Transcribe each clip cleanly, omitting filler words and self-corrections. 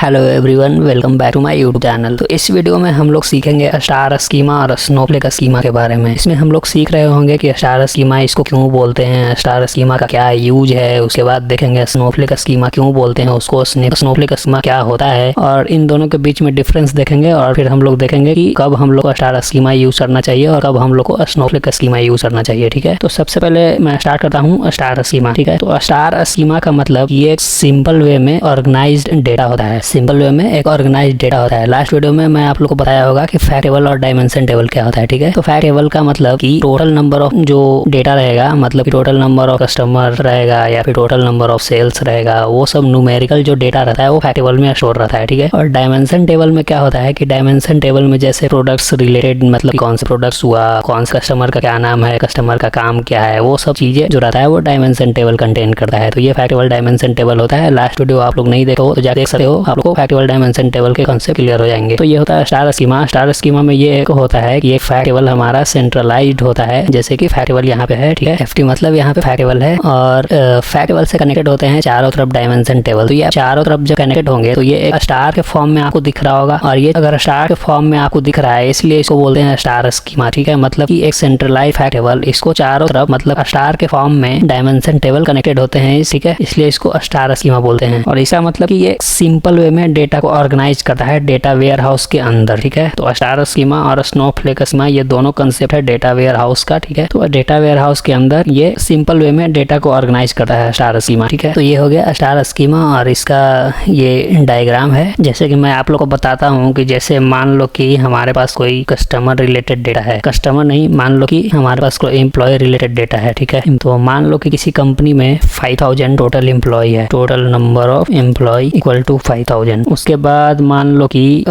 Hello everyone, welcome back to my YouTube channel. तो इस video में हम लोग सीखेंगे स्टार स्कीमा और स्नोफ्लेक स्कीमा के बारे में। इसमें हम लोग सीख रहे होंगे कि स्टार स्कीमा इसको क्यों बोलते हैं, स्टार स्कीमा का क्या यूज है। उसके बाद देखेंगे स्नोफ्लेक स्कीमा क्यों बोलते हैं उसको, स्नोफ्लेक स्कीमा क्या होता है, और इन दोनों के बीच में डिफरेंस देखेंगे। और फिर हम लोग देखेंगे कि कब हम लोग को स्टार स्कीमा यूज करना चाहिए और कब हम लोग को स्नोफ्लेक स्कीमा यूज करना चाहिए। ठीक है, तो सबसे पहले मैं स्टार्ट करता हूँ स्टार स्कीमा। ठीक है, तो स्टार स्कीमा का मतलब ये एक सिंपल वे में ऑर्गेनाइज्ड डेटा होता है। सिंपल वे में एक ऑर्गेनाइज्ड डेटा होता है। लास्ट वीडियो में मैं आप लोग को बताया होगा कि फैक्ट टेबल और डायमेंशन टेबल क्या होता है। ठीक है, तो फैक्ट टेबल का मतलब कि टोटल नंबर ऑफ जो डेटा रहेगा, मतलब कि टोटल नंबर ऑफ कस्टमर रहेगा या फिर टोटल नंबर ऑफ सेल्स रहेगा, वो सब न्यूमेरिकल जो डेटा रहता है वो फैक्ट टेबल में स्टोर रहता है। ठीक है, और डायमेंशन टेबल में क्या होता है कि डायमेंशन टेबल में जैसे प्रोडक्ट्स रिलेटेड, मतलब कौन से प्रोडक्ट्स हुआ, कौन से कस्टमर का क्या नाम है, कस्टमर का काम क्या है, वो सब चीजें जो रहता है वो डायमेंशन टेबल कंटेन करता है। तो ये फैक्ट टेबल डायमेंशन टेबल होता है। लास्ट वीडियो आप लोग नहीं देखो तो जा देख सकते हो, आप लोग को फैक्ट टेबल डायमेंशन टेबल के कॉन्सेप्ट क्लियर हो जाएंगे। तो ये होता है स्टार स्कीमा। स्टार स्कीमा में ये एक होता है कि एक फैक्ट टेबल हमारा सेंट्रलाइज्ड होता है, जैसे कि फैक्ट टेबल यहाँ पे है। ठीक है, एफटी मतलब यहाँ पे फैक्ट टेबल है, और फैक्ट टेबल से कनेक्टेड होते हैं चारों तरफ डायमेंशन टेबल। तो ये चारों तरफ जब कनेक्टेड होंगे तो ये एक स्टार के फॉर्म में आपको दिख रहा होगा, और ये अगर स्टार के फॉर्म में आपको दिख रहा है इसलिए इसको बोलते हैं स्टार स्कीमा। ठीक है, मतलब कि एक सेंट्रलाइज्ड फैक्ट टेबल, इसको चारों तरफ मतलब स्टार के फॉर्म में डायमेंशन टेबल कनेक्टेड होते हैं। ठीक है, इसलिए इसको स्टार स्कीमा बोलते हैं। और इसका मतलब कि ये सिंपल वे में डेटा को ऑर्गेनाइज करता है डेटा वेयर हाउस के अंदर। ठीक है, तो स्टार स्कीमा और स्नोफ्लेक स्कीमा ये दोनों कंसेप्ट है डेटा वेयर हाउस का। ठीक है, तो डेटा वेयर हाउस के अंदर ये सिंपल वे में डेटा को ऑर्गेनाइज करता है स्टार स्कीमा। ठीक है, तो ये हो गया स्टार स्कीमा और इसका ये डायग्राम है। जैसे कि मैं आप लोग को बताता हूँ कि जैसे मान लो कि हमारे पास कोई कस्टमर रिलेटेड डेटा है, कस्टमर नहीं, मान लो कि हमारे पास कोई एम्प्लॉय रिलेटेड डेटा है। ठीक है, तो मान लो कि किसी कंपनी में 5000 टोटल एम्प्लॉय है, total number of employee equal to 5000। उसके बाद मान लो कि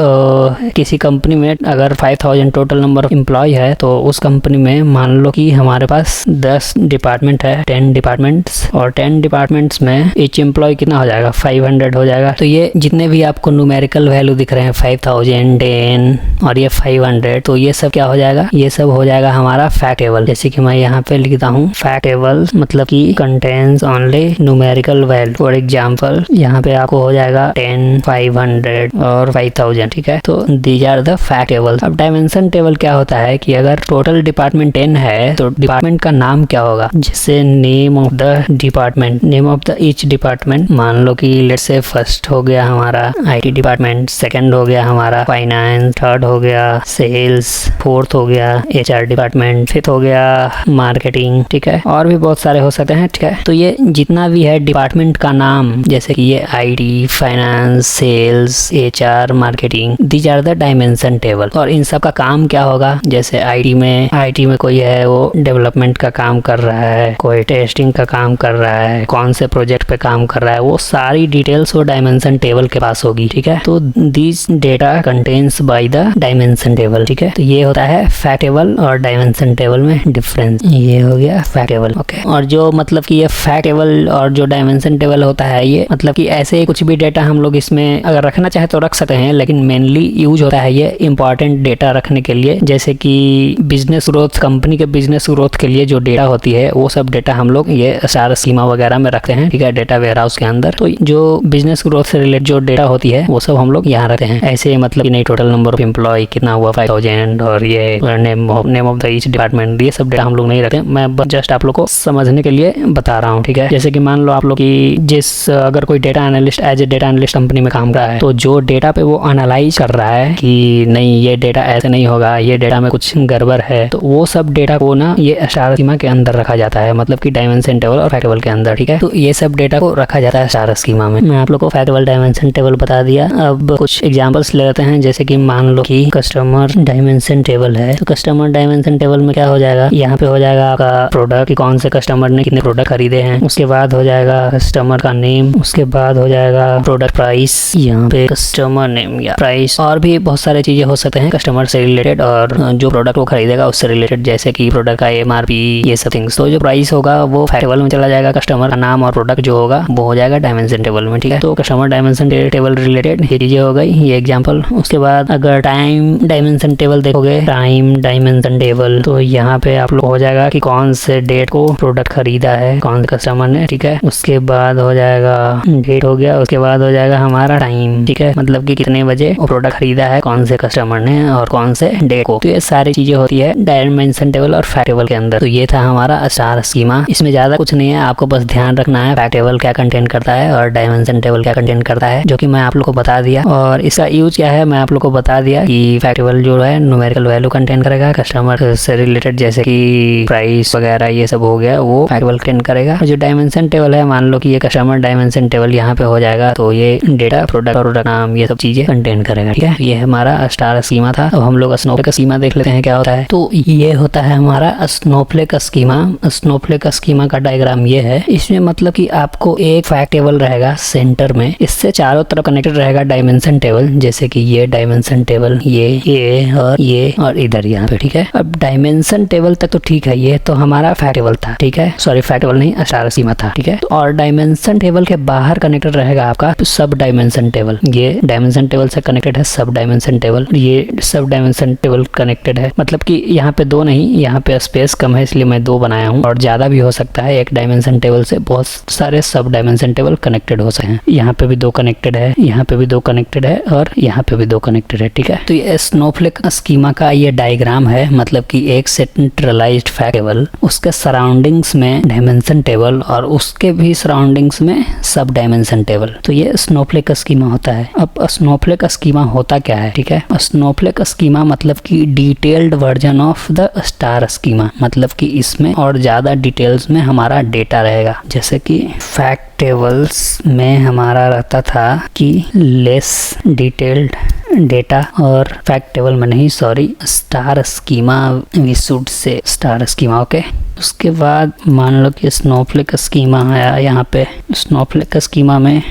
किसी कंपनी में अगर 5000 टोटल नंबर ऑफ एम्प्लॉय है तो उस कंपनी में मान लो कि हमारे पास 10 डिपार्टमेंट है, 10 डिपार्टमेंट्स, और 10 डिपार्टमेंट्स में ईच एम्प्लॉय कितना हो जाएगा, 500 हो जाएगा। तो ये जितने भी आपको न्यूमेरिकल वैल्यू दिख रहे हैं 5000, 10 और ये 500, तो ये सब क्या हो जाएगा, ये सब हो जाएगा हमारा फैक्ट टेबल। जैसे कि मैं यहाँ पे लिखता हूँ फैक्ट टेबल मतलब कि contains only numerical value. For example यहाँ पे आपको हो जाएगा 10, 500 और 5000। ठीक है, तो these are the fact table. अब डायमेंशन टेबल क्या होता है कि अगर टोटल डिपार्टमेंट 10 है तो डिपार्टमेंट का नाम क्या होगा, जैसे name of the department, name of the each department. मान लो कि लेट्स से फर्स्ट हो गया हमारा आईटी डिपार्टमेंट, सेकंड हो गया हमारा फाइनेंस, थर्ड हो गया सेल्स, फोर्थ हो गया एचआर डिपार्टमेंट, फिफ्थ हो गया मार्केटिंग। ठीक है, और भी बहुत सारे हो सकते हैं। ठीक है, तो ये जितना भी है डिपार्टमेंट का नाम, जैसे कि ये IT, finance, sales, HR, marketing, these are the dimension table. और इन सब का काम क्या होगा, जैसे आईटी में कोई है वो डेवलपमेंट का काम कर रहा है, कोई टेस्टिंग का काम कर रहा है, कौन से प्रोजेक्ट पे काम कर रहा है, वो सारी डिटेल्स वो डायमेंशन टेबल के पास होगी। ठीक है, तो this data contains by the dimension table. ठीक है, तो ये होता है फैक्ट टेबल और डायमेंशन टेबल में डिफरेंस। ये हो गया फैक्ट टेबल। ओके, और जो मतलब कि ये फैक्ट टेबल और जो डायमेंशन टेबल होता है ये मतलब कि ऐसे ही कुछ भी डेटा हम लोग इसमें अगर रखना चाहे तो रख सकते हैं, लेकिन मेनली यूज होता है ये इंपॉर्टेंट डेटा रखने के लिए। जैसे कि बिजनेस ग्रोथ, कंपनी के बिजनेस ग्रोथ के लिए जो डेटा होती है वो सब डेटा हम लोग ये स्टार स्कीमा वगैरह में रखते हैं। ठीक है, डेटा वेयर हाउस के अंदर। तो जो बिजनेस ग्रोथ से रिलेटेड जो डेटा होती है वो सब हम लोग यहाँ रखते हैं। ऐसे मतलब कि नहीं टोटल नंबर ऑफ एम्प्लॉय कितना हुआ 5000, और ये name of the each department, ये सब डेटा हम लोग नहीं रखते। मैं जस्ट आप लोग को समझने के लिए बता रहा हूँ। ठीक है, जैसे कि मान लो आप लोग की अगर कोई data analyst as a data analyst company में काम कर रहा है, तो जो डेटा पे वो एनालाइज कर रहा है कि नहीं ये डेटा ऐसे नहीं होगा, ये डेटा में कुछ गड़बड़ है, तो वो सब डेटा को ना ये स्टार स्कीमा के अंदर रखा जाता है, मतलब कि डायमेंशन टेबल और फैक्ट टेबल के अंदर। ठीक है, तो ये सब डेटा को रखा जाता है स्टार स्कीमा में। मैं आप लोग को फैक्ट टेबल डायमेंशन टेबल बता दिया। अब कुछ एग्जांपल्स ले लेते हैं। जैसे कि मान लो कि कस्टमर डायमेंशन टेबल है, तो कस्टमर डायमेंशन टेबल में क्या हो जाएगा, यहाँ पे हो जाएगा आपका प्रोडक्ट कि कौन से कस्टमर ने कितने प्रोडक्ट खरीदे हैं, उसके बाद हो जाएगा कस्टमर का नेम, उसके बाद हो जाएगा प्रोडक्ट प्राइस, यहाँ पे कस्टमर नेम या प्राइस, और भी बहुत सारे चीजें हो सकते हैं कस्टमर से रिलेटेड और जो प्रोडक्ट वो खरीदेगा उससे रिलेटेड, जैसे कि प्रोडक्ट का एमआरपी, ये सब थिंग्स। तो जो प्राइस होगा वो फैक्ट टेबल में चला जाएगा, कस्टमर का नाम और प्रोडक्ट जो होगा वो हो जाएगा डायमेंशन टेबल में। ठीक है, तो कस्टमर डायमेंशन टेबल रिलेटेड ये चीजें हो गई, ये एग्जांपल। उसके बाद अगर टाइम डायमेंशन टेबल देखोगे, टाइम डायमेंशन टेबल, तो यहाँ पे आप लोग हो जाएगा कि कौन से डेट को प्रोडक्ट खरीदा है कौन से कस्टमर ने। ठीक है, उसके बाद हो जाएगा डेट हो गया, उसके बाद हो जाएगा हमारा हमारा टाइम, ठीक है, मतलब कि कितने बजे वो प्रोडक्ट खरीदा है कौन से कस्टमर ने और कौन से डे को। तो ये सारी चीजें होती है डायमेंशन टेबल और फैक्ट टेबल के अंदर। तो ये था हमारा स्टार स्कीमा। इसमें ज्यादा कुछ नहीं है, आपको बस ध्यान रखना है फैक्ट टेबल क्या कंटेंट करता है और डायमेंशन टेबल क्या कंटेंट करता है, जो कि मैं आप लोग को बता दिया। और इसका यूज क्या है मैं आप लोग को बता दिया कि फैक्ट टेबल जो है न्यूमेरिकल वैल्यू कंटेंट करेगा, कस्टमर से रिलेटेड जैसे कि प्राइस वगैरह ये सब हो गया वो फैक्ट टेबल कंटेंट करेगा। और जो डायमेंशन टेबल है, मान लो कि ये कस्टमर डायमेंशन टेबल यहाँ पे हो जाएगा, तो ये डेटा, प्रोडक्ट नाम, ये सब चीजें कंटेंट करेगा, ठीक है। ये हमारा स्टार स्कीमा था। अब हम लोग स्नोफ्लेक स्कीमा देख लेते हैं क्या होता है। तो ये होता है हमारा स्नोफ्लेक स्कीमा। स्नोफ्लेक स्कीमा का डायग्राम ये है। इसमें मतलब कि आपको एक फैक्ट टेबल रहेगा सेंटर में, इससे चारों तरफ कनेक्टेड रहेगा डायमेंशन टेबल, जैसे कि ये डायमेंशन टेबल, ये और इधर यहाँ पे, ठीक है। अब डायमेंशन टेबल तक तो ठीक है, ये तो हमारा फैक्ट टेबल था, ठीक है, सॉरी फैक्ट टेबल नहीं, स्टार स्कीमा था, ठीक है। और डायमेंशन टेबल के बाहर कनेक्टेड रहेगा आपका सब डायमेंशन टेबल। ये डायमेंशन टेबल से कनेक्टेड है सब डायमेंशन टेबल, ये सब डायमेंशन टेबल कनेक्टेड है। मतलब कि यहाँ पे दो नहीं, यहाँ पे स्पेस कम है इसलिए मैं दो बनाया हूँ, और ज्यादा भी हो सकता है। एक डायमेंशन टेबल से बहुत सारे सब डायमेंशन टेबल कनेक्टेड हो सकते हैं। यहाँ पे भी दो कनेक्टेड है, यहाँ पे भी दो कनेक्टेड है और यहाँ पे भी दो कनेक्टेड है, ठीक है। तो ये स्नोफ्लेक स्कीमा का ये डायग्राम है। मतलब कि एक सेंट्रलाइज्ड फैक्ट टेबल, उसके सराउंडिंग्स में डायमेंशन टेबल और उसके भी सराउंडिंग्स में सब डायमेंशन टेबल। तो ये स्नोफ्लेक स्कीमा होता है। अब स्नोफ्लेक स्कीमा होता क्या है, ठीक है। स्नोफ्लेक स्कीमा मतलब कि detailed version of the star schema, मतलब कि इसमें और ज्यादा डिटेल्स में हमारा डेटा रहेगा। जैसे कि फैक्ट टेबल्स में हमारा रहता था कि लेस डिटेल्ड डेटा, और फैक्ट टेबल में नहीं, sorry, star schema we should say star schema, okay. उसके बाद मान लो कि स्नोफ्लेक स्कीमा आया यहाँ पे। स्नोफ्लेक स्कीमा में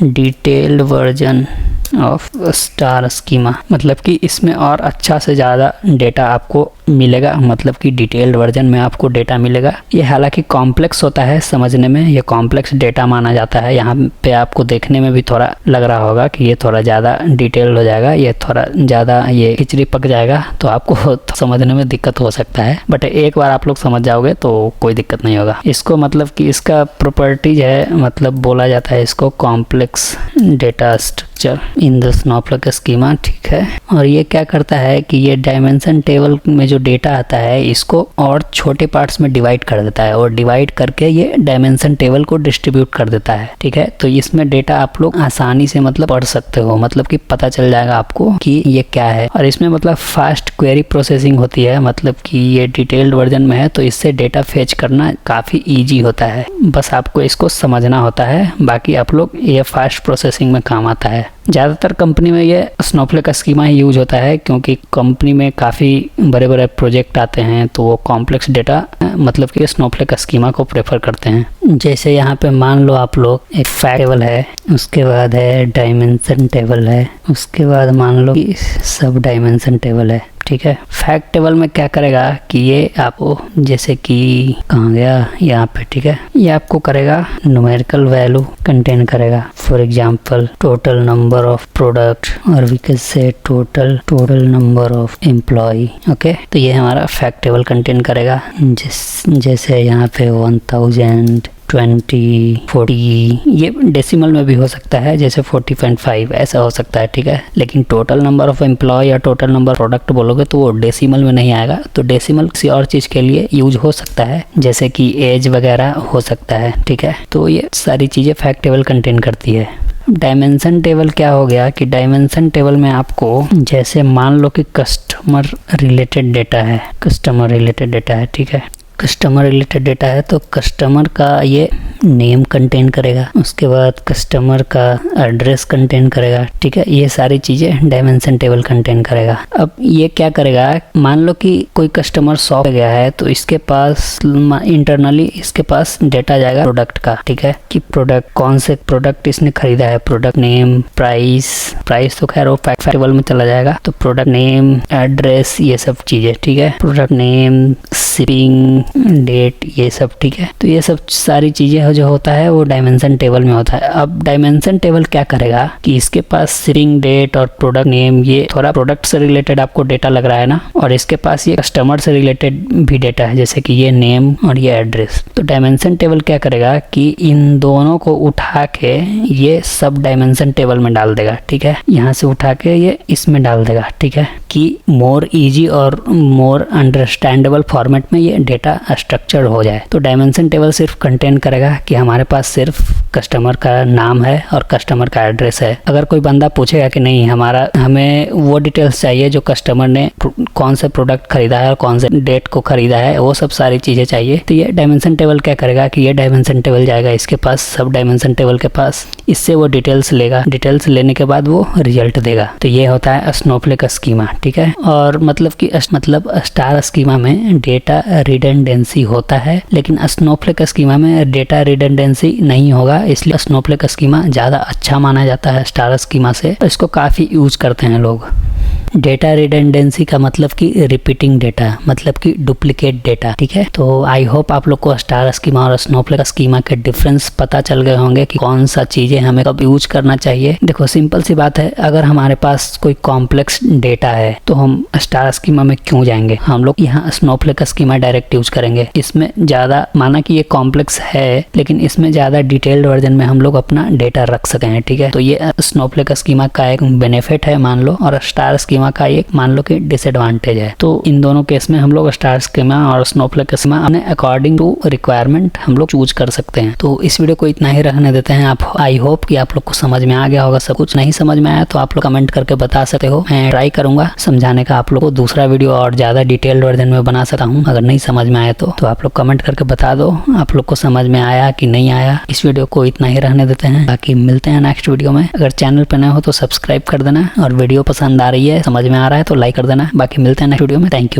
detailed version of star schema, मतलब कि इसमें और अच्छा से ज़्यादा डेटा आपको मिलेगा, मतलब कि डिटेल्ड वर्जन में आपको डेटा मिलेगा। ये हालांकि कॉम्प्लेक्स होता है समझने में, ये कॉम्प्लेक्स डेटा माना जाता है। यहाँ पे आपको देखने में भी थोड़ा लग रहा होगा कि ये थोड़ा ज़्यादा डिटेल्ड हो जाएगा, ये थोड़ा ज़्यादा ये खिचड़ी पक जाएगा, तो आपको समझने में दिक्कत हो सकता है। बट एक बार आप लोग समझ जाओगे तो कोई दिक्कत नहीं होगा। इसको मतलब कि इसका प्रॉपर्टीज है, मतलब बोला जाता है इसको complex data structure in the Snowflake schema, ठीक है। और ये क्या करता है कि ये डायमेंशन टेबल में जो डेटा आता है इसको और छोटे पार्ट्स में डिवाइड कर देता है, और डिवाइड करके ये डायमेंशन टेबल को डिस्ट्रीब्यूट कर देता है, ठीक है। तो इसमें डेटा आप लोग आसानी से मतलब पढ़ सकते हो, मतलब कि पता चल जाएगा आपको कि ये क्या है। और इसमें मतलब फास्ट क्वेरी प्रोसेसिंग होती है, मतलब कि ये डिटेल्ड वर्जन में है तो इससे डेटा फेच करना काफ़ी ईजी होता है। बस आपको इसको समझना होता है, बाकी आप लोग ये फास्ट प्रोसेसिंग में काम आता है। ज़्यादातर कंपनी में ये स्नोफ्लेक स्कीमा ही यूज होता है, क्योंकि कंपनी में काफ़ी बड़े बड़े प्रोजेक्ट आते हैं तो वो कॉम्प्लेक्स डेटा मतलब कि स्नोफ्लेक स्कीमा को प्रेफर करते हैं। जैसे यहाँ पे मान लो आप लोग एक फैक्ट टेबल है, उसके बाद है डायमेंशन टेबल है, उसके बाद मान लो कि सब डायमेंशन टेबल है, ठीक है। फैक्ट टेबल में क्या करेगा कि ये आपको, जैसे कि कहाँ गया यहाँ पे, ठीक है, ये आपको करेगा न्यूमेरिकल वैल्यू कंटेन करेगा। For example total number of product, और we can say total number of employ, okay. तो ये हमारा फैक्ट टेबल कंटेन करेगा। जैसे यहाँ पे 1000, 20, 40, ये डेसिमल में भी हो सकता है, जैसे 40.5 ऐसा हो सकता है, ठीक है। लेकिन टोटल नंबर ऑफ एम्प्लॉय या टोटल नंबर प्रोडक्ट बोलोगे तो वो डेसिमल में नहीं आएगा। तो डेसिमल किसी और चीज़ के लिए यूज हो सकता है, जैसे कि एज वगैरह हो सकता है, ठीक है। तो ये सारी चीज़ें फैक्ट टेबल कंटेन करती है। डायमेंशन टेबल क्या हो गया कि डायमेंशन टेबल में आपको, जैसे मान लो कि कस्टमर रिलेटेड डेटा है, कस्टमर रिलेटेड डेटा है, ठीक है। कस्टमर रिलेटेड डेटा है तो कस्टमर का ये नेम कंटेन करेगा, उसके बाद कस्टमर का एड्रेस कंटेन करेगा, ठीक है। ये सारी चीज़ें डायमेंशन टेबल कंटेन करेगा। अब ये क्या करेगा, मान लो कि कोई कस्टमर शॉप पे गया है तो इसके पास इंटरनली इसके पास डेटा जाएगा प्रोडक्ट का, ठीक है, कि प्रोडक्ट कौन से प्रोडक्ट इसने खरीदा है, प्रोडक्ट नेम, प्राइस तो खैर वो फैक्ट टेबल में चला जाएगा। तो प्रोडक्ट नेम, एड्रेस, ये सब चीज़ें, ठीक है, प्रोडक्ट नेम, शिपिंग, डेट, ये सब, ठीक है। तो ये सब सारी चीज़ें यह जो होता है वो डायमेंशन टेबल में होता है। अब डायमेंशन टेबल क्या करेगा कि इसके पास स्ट्रिंग डेट और प्रोडक्ट नेम, ये थोड़ा प्रोडक्ट से रिलेटेड आपको डेटा लग रहा है ना, और इसके पास ये कस्टमर से रिलेटेड भी डेटा है, जैसे कि ये नेम और ये एड्रेस। तो डायमेंशन टेबल क्या करेगा कि इन दोनों को उठा के ये सब डायमेंशन टेबल में डाल देगा, ठीक है। यहाँ से उठा के ये इसमें डाल देगा, ठीक है, कि मोर इजी और मोर अंडरस्टैंडेबल फॉर्मेट में ये डेटा स्ट्रक्चर हो जाए। तो डायमेंशन टेबल सिर्फ कंटेन करेगा कि हमारे पास सिर्फ कस्टमर का नाम है और कस्टमर का एड्रेस है। अगर कोई बंदा पूछेगा कि नहीं हमें वो डिटेल्स चाहिए जो कस्टमर ने कौन से प्रोडक्ट खरीदा है और कौन से डेट को खरीदा है, वो सब सारी चीजें चाहिए, तो ये डायमेंशन टेबल क्या करेगा कि ये डायमेंशन टेबल जाएगा इसके पास, सब डायमेंशन टेबल के पास, इससे वो डिटेल्स लेगा, डिटेल्स लेने के बाद वो रिजल्ट देगा। तो ये होता है स्नोफ्लेक स्कीमा, ठीक है। और मतलब स्टार स्कीमा में डेटा रिडंडेंसी होता है, लेकिन स्नोफ्लेक स्कीमा में डेटा रिडंडेंसी नहीं होगा, इसलिए स्नोफ्लेक स्कीमा ज़्यादा अच्छा माना जाता है स्टार स्कीमा से। इसको काफ़ी यूज करते हैं लोग। डेटा रिडंडेंसी का मतलब कि रिपीटिंग डेटा, मतलब कि डुप्लीकेट डेटा, ठीक है। तो आई होप आप लोग को स्टार स्कीमा और स्नोफ्लेक स्कीमा के डिफरेंस पता चल गए होंगे कि कौन सा चीज़ें हमें कब यूज करना चाहिए। देखो सिंपल सी बात है, अगर हमारे पास कोई कॉम्प्लेक्स डेटा है तो हम स्टार स्कीमा में क्यों जाएंगे, हम लोग यहाँ स्नोफ्लेक स्कीमा डायरेक्ट यूज करेंगे। इसमें ज़्यादा, माना कि ये कॉम्प्लेक्स है लेकिन इसमें ज़्यादा डिटेल्ड वर्जन में हम लोग अपना डेटा रख सकें, ठीक है। तो ये स्नोफ्लेक स्कीमा का एक बेनिफिट है मान लो, और स्टार स्कीमा का एक मान लो कि डिसएडवांटेज है। तो इन दोनों केस में हम लोग स्टार स्कीमा और स्नोफ्लेक स्कीमा अपने अकॉर्डिंग टू रिक्वायरमेंट हम लोग चूज कर सकते हैं। तो इस वीडियो को इतना ही रहने देते हैं। आप आई होप कि आप लोग को समझ में आ गया होगा सब कुछ। नहीं समझ में आया तो आप लोग कमेंट करके बता सकते हो, मैं ट्राई करूंगा समझाने का आप लोग को, दूसरा वीडियो और ज्यादा डिटेल्ड वर्जन में बना सकता हूँ। अगर नहीं समझ में आया तो आप लोग कमेंट करके बता दो आप लोग को समझ में आया कि नहीं आया। इस वीडियो को इतना ही रहने देते हैं, बाकी मिलते हैं नेक्स्ट वीडियो में। अगर चैनल पर नए हो तो सब्सक्राइब कर देना, और वीडियो पसंद आ रही है, समझ में आ रहा है तो लाइक कर देना। बाकी मिलते हैं नेक्स्ट वीडियो में। Thank you.